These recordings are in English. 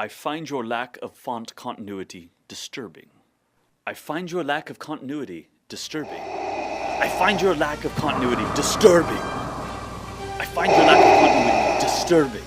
I find your lack of font continuity disturbing. I find your lack of continuity disturbing. I find your lack of continuity disturbing. I find your lack of continuity disturbing.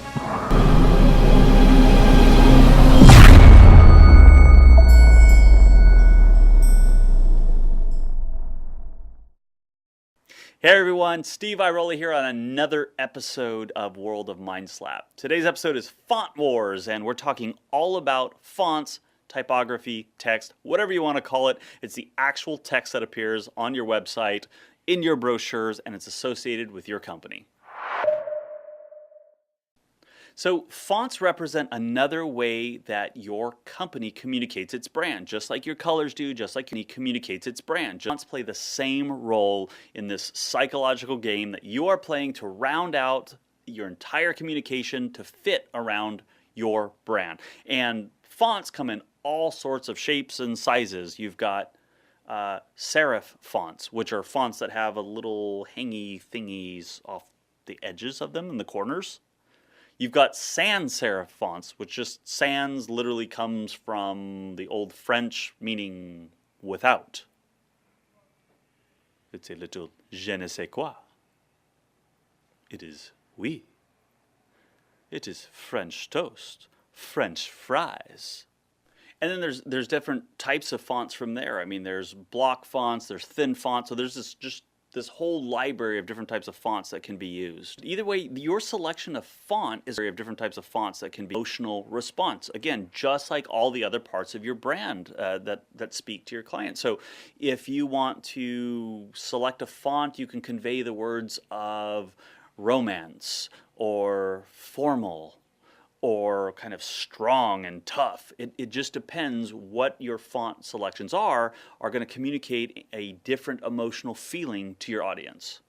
Hey everyone, Steve Irola here on another episode of World of Mindslap. Today's episode is Font Wars, and we're talking all about fonts, typography, text, whatever you want to call it. It's the actual text that appears on your website, in your brochures, and it's associated with your company. So fonts represent another way that your company communicates its brand, just like your colors do, just like it communicates its brand. Fonts play the same role in this psychological game that you are playing to round out your entire communication to fit around your brand. And fonts come in all sorts of shapes and sizes. You've got serif fonts, which are fonts that have a little hangy thingies off the edges of them in the corners. You've got sans serif fonts, which just sans literally comes from the old French meaning without. It's a little je ne sais quoi. It is oui. It is French toast, French fries. And then there's different types of fonts from there. I mean, there's block fonts, there's thin fonts, so there's this whole library of different types of fonts that can be used. Either way, your selection of font is a library of different types of fonts that can be emotional response. Again, just like all the other parts of your brand that speak to your client. So if you want to select a font, you can convey the words of romance or formal or kind of strong and tough. It just depends what your font selections are going to communicate a different emotional feeling to your audience.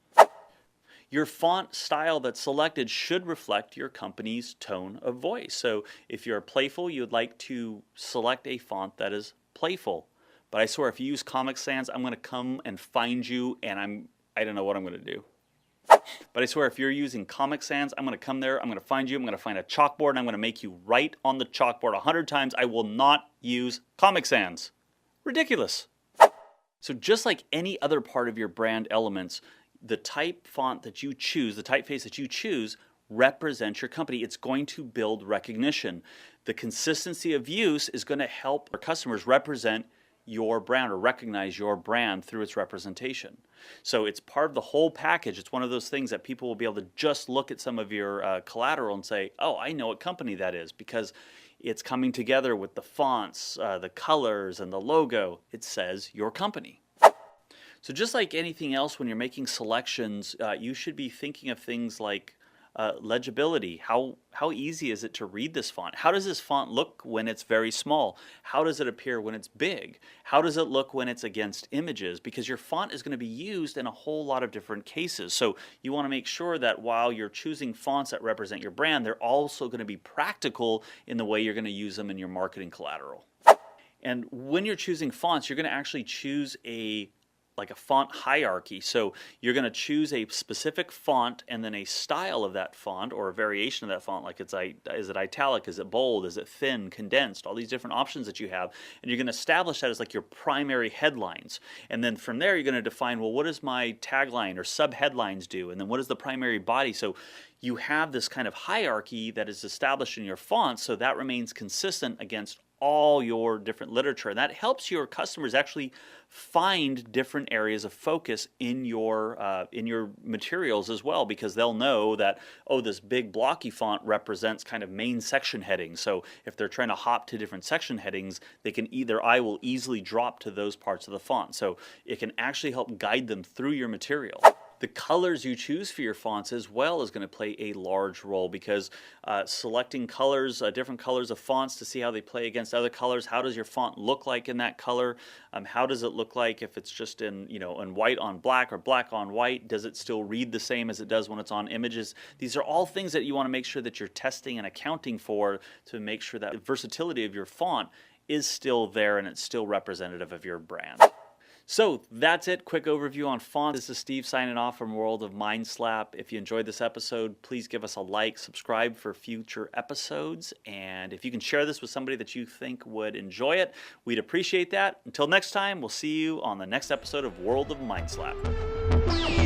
Your font style that's selected should reflect your company's tone of voice. So if you're playful, you'd like to select a font that is playful. But I swear, if you use Comic Sans, I'm going to come and find you, and I don't know what I'm going to do. But I swear, if you're using Comic Sans, I'm going to come there, I'm going to find you, I'm going to find a chalkboard, and I'm going to make you write on the chalkboard 100 times. I will not use Comic Sans. Ridiculous. So just like any other part of your brand elements, the type font that you choose, the typeface that you choose, represents your company. It's going to build recognition. The consistency of use is going to help our customers represent your brand or recognize your brand through its representation. So it's part of the whole package. It's one of those things that people will be able to just look at some of your collateral and say, oh, I know what company that is, because it's coming together with the fonts, the colors, and the logo. It says your company. So just like anything else, when you're making selections, you should be thinking of things like legibility. How easy is it to read this font? How does this font look when it's very small? How does it appear when it's big? How does it look when it's against images? Because your font is going to be used in a whole lot of different cases. So you want to make sure that while you're choosing fonts that represent your brand, they're also going to be practical in the way you're going to use them in your marketing collateral. And when you're choosing fonts, you're going to actually choose a font hierarchy. So you're going to choose a specific font and then a style of that font or a variation of that font, like is it italic, is it bold, is it thin, condensed, all these different options that you have. And you're going to establish that as like your primary headlines. And then from there, you're going to define, well, what does my tagline or sub-headlines do? And then what is the primary body? So you have this kind of hierarchy that is established in your font, so that remains consistent against all your different literature. And that helps your customers actually find different areas of focus in your materials as well, because they'll know that, oh, this big blocky font represents kind of main section headings. So if they're trying to hop to different section headings, their eye will easily drop to those parts of the font. So it can actually help guide them through your material. The colors you choose for your fonts as well is going to play a large role, because selecting colors, different colors of fonts to see how they play against other colors. How does your font look like in that color? How does it look like if it's just in white on black or black on white? Does it still read the same as it does when it's on images? These are all things that you want to make sure that you're testing and accounting for to make sure that the versatility of your font is still there and it's still representative of your brand. So that's it. Quick overview on font. This is Steve signing off from World of Mindslap. If you enjoyed this episode, please give us a like, subscribe for future episodes, and if you can share this with somebody that you think would enjoy it, we'd appreciate that. Until next time, we'll see you on the next episode of World of Mindslap.